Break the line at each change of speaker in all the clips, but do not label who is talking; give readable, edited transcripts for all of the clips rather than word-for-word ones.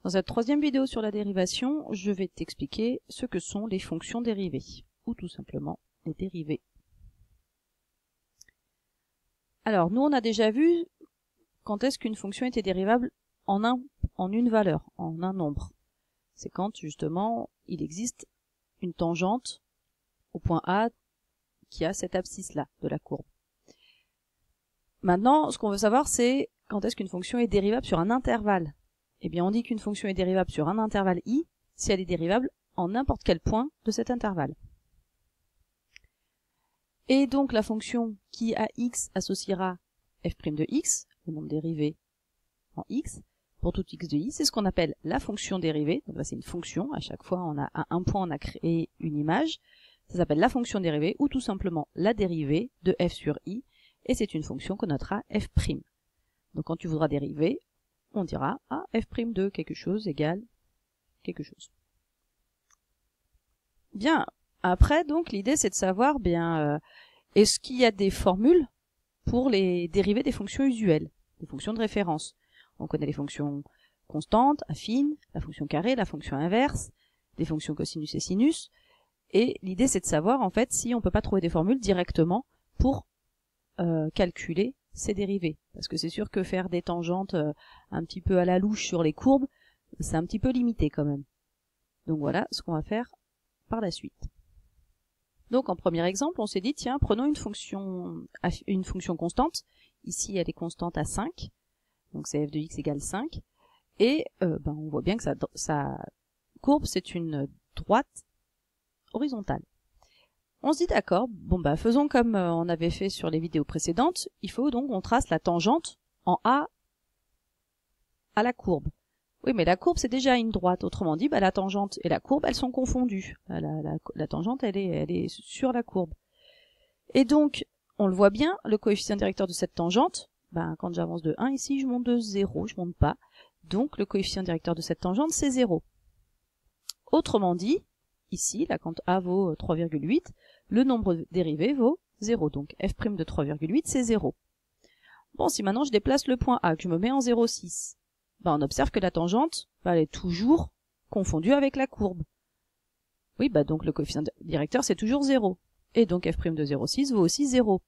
Dans cette troisième vidéo sur la dérivation, je vais t'expliquer ce que sont les fonctions dérivées, ou tout simplement les dérivées. Alors, nous on a déjà vu quand est-ce qu'une fonction était dérivable en une valeur, en un nombre. C'est quand, justement, il existe une tangente au point A qui a cette abscisse-là de la courbe. Maintenant, ce qu'on veut savoir, c'est quand est-ce qu'une fonction est dérivable sur un intervalle. Eh bien, on dit qu'une fonction est dérivable sur un intervalle i si elle est dérivable en n'importe quel point de cet intervalle. Et donc, la fonction qui à x associera f' de x, le nombre dérivé en x, pour tout x de i, c'est ce qu'on appelle la fonction dérivée. Donc là, c'est une fonction. À chaque fois, à un point, on a créé une image. Ça s'appelle la fonction dérivée ou tout simplement la dérivée de f sur i. Et c'est une fonction qu'on notera f'. Donc, quand tu voudras dériver, on dira f' de quelque chose égale quelque chose. Bien, après, donc, l'idée, c'est de savoir, est-ce qu'il y a des formules pour les dérivées des fonctions usuelles, des fonctions de référence. On connaît les fonctions constantes, affines, la fonction carrée, la fonction inverse, des fonctions cosinus et sinus. Et l'idée, c'est de savoir, en fait, si on peut pas trouver des formules directement pour calculer ces dérivées. Parce que c'est sûr que faire des tangentes un petit peu à la louche sur les courbes, c'est un petit peu limité quand même. Donc voilà ce qu'on va faire par la suite. Donc en premier exemple, on s'est dit, tiens, prenons une fonction constante. Ici, elle est constante à 5. Donc c'est f de x égale 5. Et on voit bien que sa courbe, c'est une droite horizontale. On se dit d'accord, faisons comme on avait fait sur les vidéos précédentes. Il faut donc qu'on trace la tangente en A à la courbe. Oui, mais la courbe, c'est déjà une droite. Autrement dit, la tangente et la courbe, elles sont confondues. La tangente, elle est sur la courbe. Et donc, on le voit bien, le coefficient directeur de cette tangente, quand j'avance de 1 ici, je monte de 0, je monte pas. Donc, le coefficient directeur de cette tangente, c'est 0. Autrement dit, ici, là, quand A vaut 3,8, le nombre dérivé vaut 0. Donc, f' de 3,8, c'est 0. Bon, si maintenant je déplace le point A, que je me mets en 0,6, on observe que la tangente, elle est toujours confondue avec la courbe. Oui, donc le coefficient directeur, c'est toujours 0. Et donc f' de 0,6 vaut aussi 0.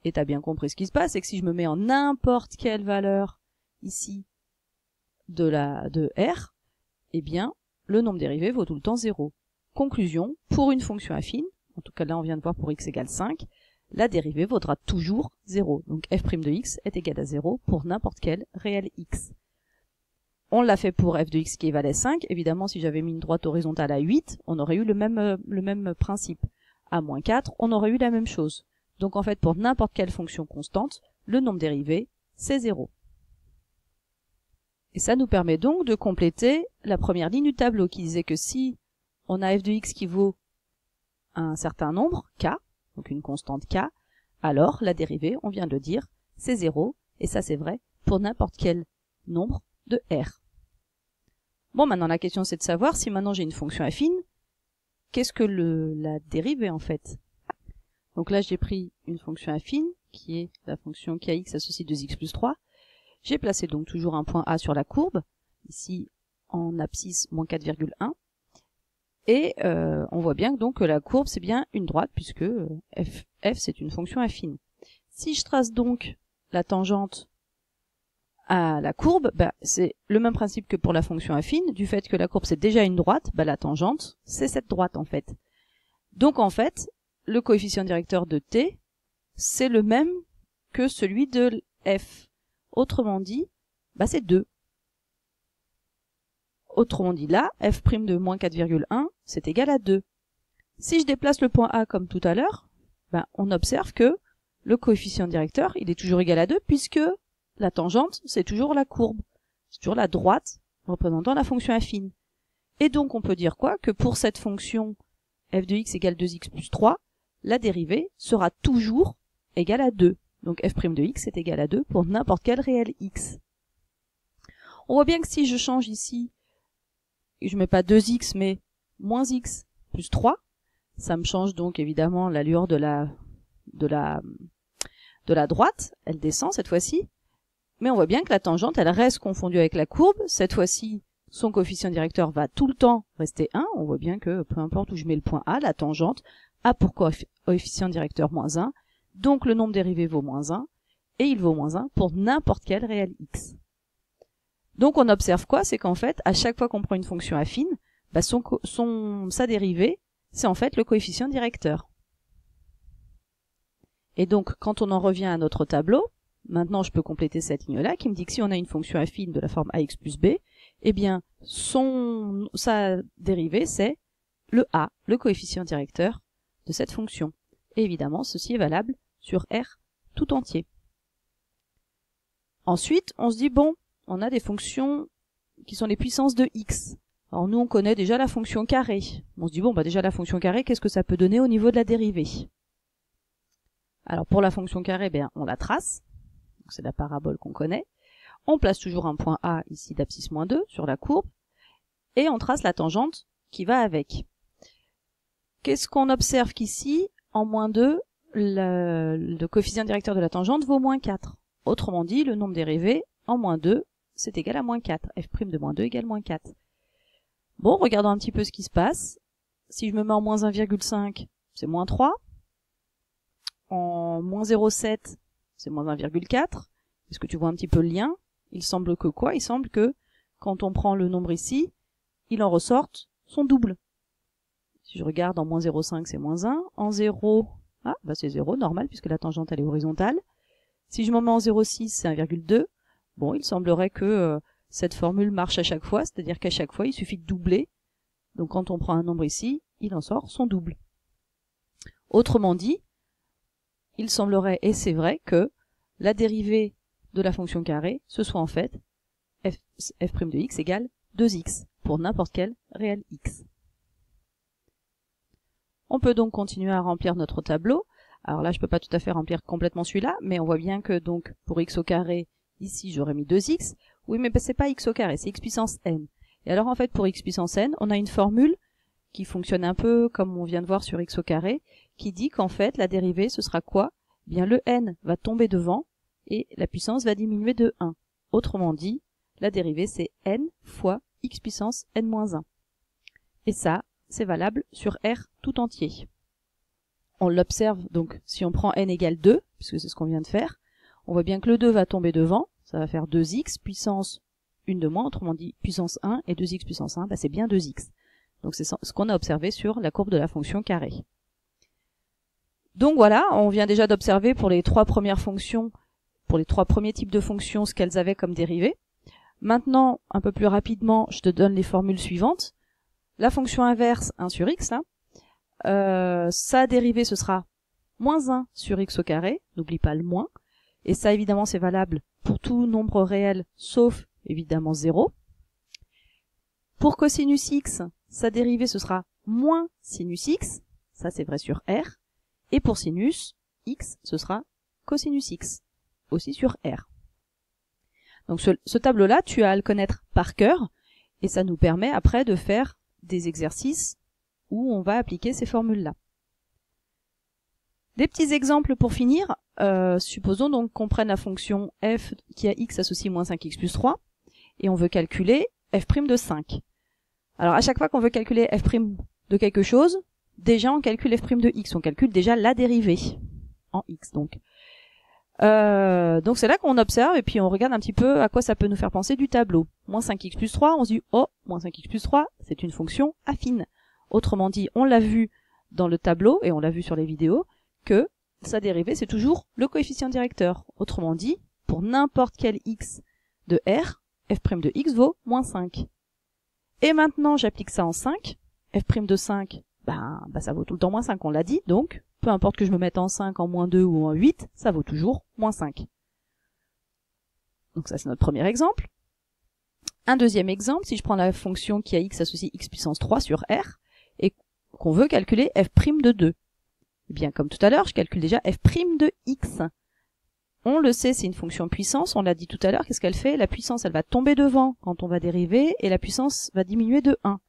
Et t'as bien compris ce qui se passe, c'est que si je me mets en n'importe quelle valeur, ici, de R, eh bien, le nombre dérivé vaut tout le temps 0. Conclusion, pour une fonction affine, en tout cas là on vient de voir pour x égale 5, la dérivée vaudra toujours 0. Donc f' de x est égal à 0 pour n'importe quel réel x. On l'a fait pour f de x qui évalait 5. Évidemment, si j'avais mis une droite horizontale à 8, on aurait eu le même principe. À moins 4, on aurait eu la même chose. Donc en fait, pour n'importe quelle fonction constante, le nombre dérivé, c'est 0. Et ça nous permet donc de compléter la première ligne du tableau qui disait que si on a f de x qui vaut un certain nombre, k, donc une constante k, alors la dérivée, on vient de le dire, c'est 0, et ça c'est vrai pour n'importe quel nombre de R. Bon, maintenant la question c'est de savoir si maintenant j'ai une fonction affine, qu'est-ce que la dérivée en fait? Donc là j'ai pris une fonction affine, qui est la fonction kx associée 2x plus 3. J'ai placé donc toujours un point A sur la courbe, ici en abscisse moins 4,1. Et on voit bien donc que la courbe c'est bien une droite puisque f c'est une fonction affine. Si je trace donc la tangente à la courbe, c'est le même principe que pour la fonction affine, du fait que la courbe c'est déjà une droite, la tangente c'est cette droite en fait. Donc en fait, le coefficient directeur de t c'est le même que celui de f. Autrement dit, c'est 2. Autrement dit là, f' de moins 4,1, c'est égal à 2. Si je déplace le point A comme tout à l'heure, on observe que le coefficient directeur, il est toujours égal à 2 puisque la tangente, c'est toujours la courbe. C'est toujours la droite représentant la fonction affine. Et donc on peut dire quoi? Que pour cette fonction f de x égale 2x plus 3, la dérivée sera toujours égale à 2. Donc f' de x est égal à 2 pour n'importe quel réel x. On voit bien que si je change ici, je mets pas 2x mais moins x plus 3, ça me change donc évidemment l'allure de la droite, elle descend cette fois-ci, mais on voit bien que la tangente elle reste confondue avec la courbe, cette fois-ci son coefficient directeur va tout le temps rester 1. On voit bien que peu importe où je mets le point A, la tangente a pour coefficient directeur moins 1. Donc le nombre dérivé vaut moins 1. Et il vaut moins 1 pour n'importe quel réel x. Donc on observe quoi? C'est qu'en fait, à chaque fois qu'on prend une fonction affine, bah sa dérivée, c'est en fait le coefficient directeur. Et donc, quand on en revient à notre tableau, maintenant je peux compléter cette ligne-là qui me dit que si on a une fonction affine de la forme ax plus b, eh bien, sa dérivée, c'est le a, le coefficient directeur de cette fonction. Et évidemment, ceci est valable sur R tout entier. Ensuite, on se dit, bon, on a des fonctions qui sont les puissances de x. Alors nous, on connaît déjà la fonction carré. On se dit, bon, bah déjà la fonction carré, qu'est-ce que ça peut donner au niveau de la dérivée? Alors pour la fonction carré, bien, on la trace. C'est la parabole qu'on connaît. On place toujours un point A ici d'abscisse moins 2 sur la courbe. Et on trace la tangente qui va avec. Qu'est-ce qu'on observe qu'ici, en moins 2, le coefficient directeur de la tangente vaut moins 4. Autrement dit, le nombre dérivé en moins 2, c'est égal à moins 4. F' de moins 2 égale moins 4. Bon, regardons un petit peu ce qui se passe. Si je me mets en moins 1,5, c'est moins 3. En moins 0,7, c'est moins 1,4. Est-ce que tu vois un petit peu le lien? Il semble que quoi? Il semble que quand on prend le nombre ici, il en ressorte son double. Si je regarde en moins 0,5, c'est moins 1. En 0, c'est 0, normal, puisque la tangente elle est horizontale. Si je m'en mets en 0,6, c'est 1,2. Bon, il semblerait que cette formule marche à chaque fois, c'est-à-dire qu'à chaque fois, il suffit de doubler. Donc quand on prend un nombre ici, il en sort son double. Autrement dit, il semblerait, et c'est vrai, que la dérivée de la fonction carré, ce soit en fait f' de x égale 2x, pour n'importe quel réel x. On peut donc continuer à remplir notre tableau. Alors là, je peux pas tout à fait remplir complètement celui-là, mais on voit bien que donc pour x au carré, ici j'aurais mis 2x. Oui, mais c'est pas x au carré, c'est x puissance n. Et alors en fait, pour x puissance n, on a une formule qui fonctionne un peu comme on vient de voir sur x au carré, qui dit qu'en fait, la dérivée, ce sera quoi? Eh bien, le n va tomber devant et la puissance va diminuer de 1. Autrement dit, la dérivée, c'est n fois x puissance n-1. Et ça, c'est valable sur R tout entier. On l'observe, donc, si on prend n égale 2, puisque c'est ce qu'on vient de faire, on voit bien que le 2 va tomber devant, ça va faire 2x puissance 1 de moins, autrement dit puissance 1, et 2x puissance 1, c'est bien 2x. Donc c'est ce qu'on a observé sur la courbe de la fonction carré. Donc voilà, on vient déjà d'observer pour les trois premières fonctions, pour les trois premiers types de fonctions, ce qu'elles avaient comme dérivée. Maintenant, un peu plus rapidement, je te donne les formules suivantes. La fonction inverse, 1 sur x, là, sa dérivée, ce sera moins 1 sur x au carré, n'oublie pas le moins, et ça évidemment c'est valable pour tout nombre réel, sauf évidemment 0. Pour cosinus x, sa dérivée ce sera moins sinus x, ça c'est vrai sur R, et pour sinus, x ce sera cosinus x, aussi sur R. Donc ce tableau-là, tu as à le connaître par cœur, et ça nous permet après de faire des exercices où on va appliquer ces formules-là. Des petits exemples pour finir. Supposons donc qu'on prenne la fonction f qui a x associé moins 5x plus 3, et on veut calculer f' de 5. Alors à chaque fois qu'on veut calculer f' de quelque chose, déjà on calcule f' de x, on calcule déjà la dérivée en x donc. Donc c'est là qu'on observe et puis on regarde un petit peu à quoi ça peut nous faire penser du tableau. Moins 5x plus 3, on se dit oh, moins 5x plus 3, c'est une fonction affine. Autrement dit, on l'a vu dans le tableau et on l'a vu sur les vidéos que sa dérivée c'est toujours le coefficient directeur. Autrement dit, pour n'importe quel x de R, f' de x vaut moins 5. Et maintenant j'applique ça en 5, f' de 5, ça vaut tout le temps moins 5, on l'a dit, donc peu importe que je me mette en 5, en moins 2 ou en 8, ça vaut toujours moins 5. Donc ça c'est notre premier exemple. Un deuxième exemple, si je prends la fonction qui a x associé x puissance 3 sur R, et qu'on veut calculer f' de 2. Eh bien comme tout à l'heure, je calcule déjà f' de x. On le sait, c'est une fonction puissance, on l'a dit tout à l'heure, qu'est-ce qu'elle fait? La puissance, elle va tomber devant quand on va dériver, et la puissance va diminuer de 1.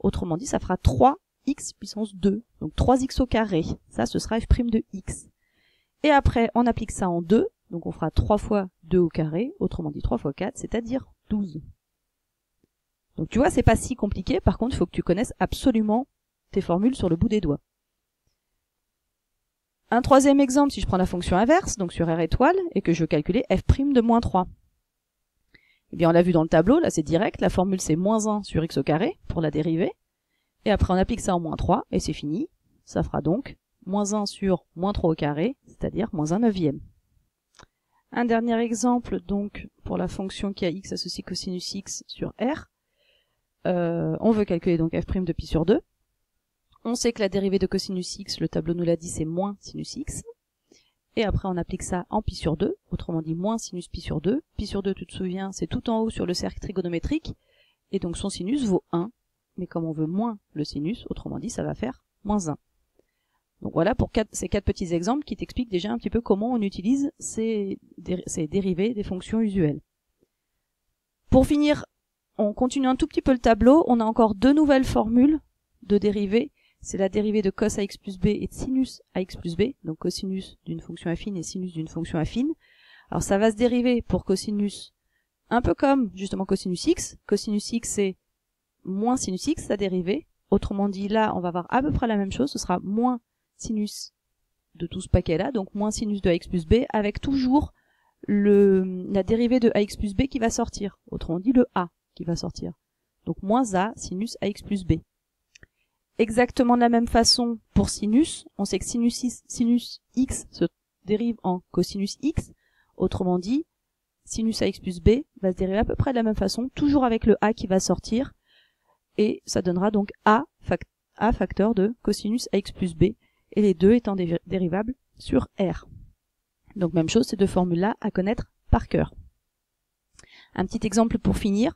Autrement dit, ça fera 3x puissance 2, donc 3x au carré. Ça, ce sera f' de x. Et après, on applique ça en 2, donc on fera 3 fois 2 au carré, autrement dit 3 fois 4, c'est-à-dire 12. Donc tu vois, c'est pas si compliqué. Par contre, il faut que tu connaisses absolument tes formules sur le bout des doigts. Un troisième exemple, si je prends la fonction inverse, donc sur R étoile, et que je veux calculer f' de moins 3. Eh bien, on l'a vu dans le tableau, là c'est direct, la formule c'est moins 1 sur x au carré pour la dérivée. Et après on applique ça en moins 3, et c'est fini. Ça fera donc moins 1 sur moins 3 au carré, c'est-à-dire moins 1 neuvième. Un dernier exemple, donc, pour la fonction qui a x associe cosinus x sur R. On veut calculer donc f' de pi sur 2. On sait que la dérivée de cosinus x, le tableau nous l'a dit, c'est moins sinus x. Et après, on applique ça en pi sur 2, autrement dit moins sinus pi sur 2. Pi sur 2, tu te souviens, c'est tout en haut sur le cercle trigonométrique. Et donc son sinus vaut 1. Mais comme on veut moins le sinus, autrement dit, ça va faire moins 1. Donc voilà pour ces 4 petits exemples qui t'expliquent déjà un petit peu comment on utilise ces dérivées des fonctions usuelles. Pour finir, on continue un tout petit peu le tableau. On a encore 2 nouvelles formules de dérivées. C'est la dérivée de cos ax plus b et de sinus ax plus b, donc cosinus d'une fonction affine et sinus d'une fonction affine. Alors ça va se dériver pour cosinus un peu comme justement cosinus x. Cosinus x c'est moins sinus x, sa dérivée. Autrement dit, là on va avoir à peu près la même chose, ce sera moins sinus de tout ce paquet-là, donc moins sinus de ax plus b, avec toujours la dérivée de ax plus b qui va sortir. Autrement dit, le a qui va sortir. Donc moins a sinus ax plus b. Exactement de la même façon pour sinus, on sait que sinus x se dérive en cosinus x, autrement dit, sinus ax plus b va se dériver à peu près de la même façon, toujours avec le a qui va sortir, et ça donnera donc a facteur de cosinus ax plus b, et les deux étant dérivables sur R. Donc même chose, ces 2 formules-là à connaître par cœur. Un petit exemple pour finir.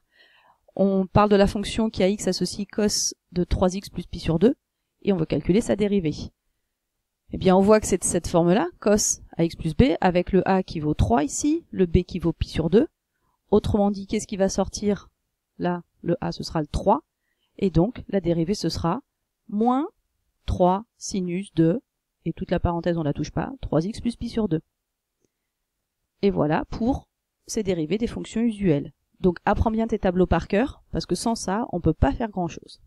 On parle de la fonction qui a x associe cos de 3x plus pi sur 2, et on veut calculer sa dérivée. Eh bien, on voit que c'est cette forme-là, cos ax plus b, avec le a qui vaut 3 ici, le b qui vaut pi sur 2. Autrement dit, qu'est-ce qui va sortir? Là, le a, ce sera le 3, et donc, la dérivée, ce sera moins 3 sinus de, et toute la parenthèse, on la touche pas, 3x plus pi sur 2. Et voilà pour ces dérivées des fonctions usuelles. Donc apprends bien tes tableaux par cœur, parce que sans ça, on peut pas faire grand chose.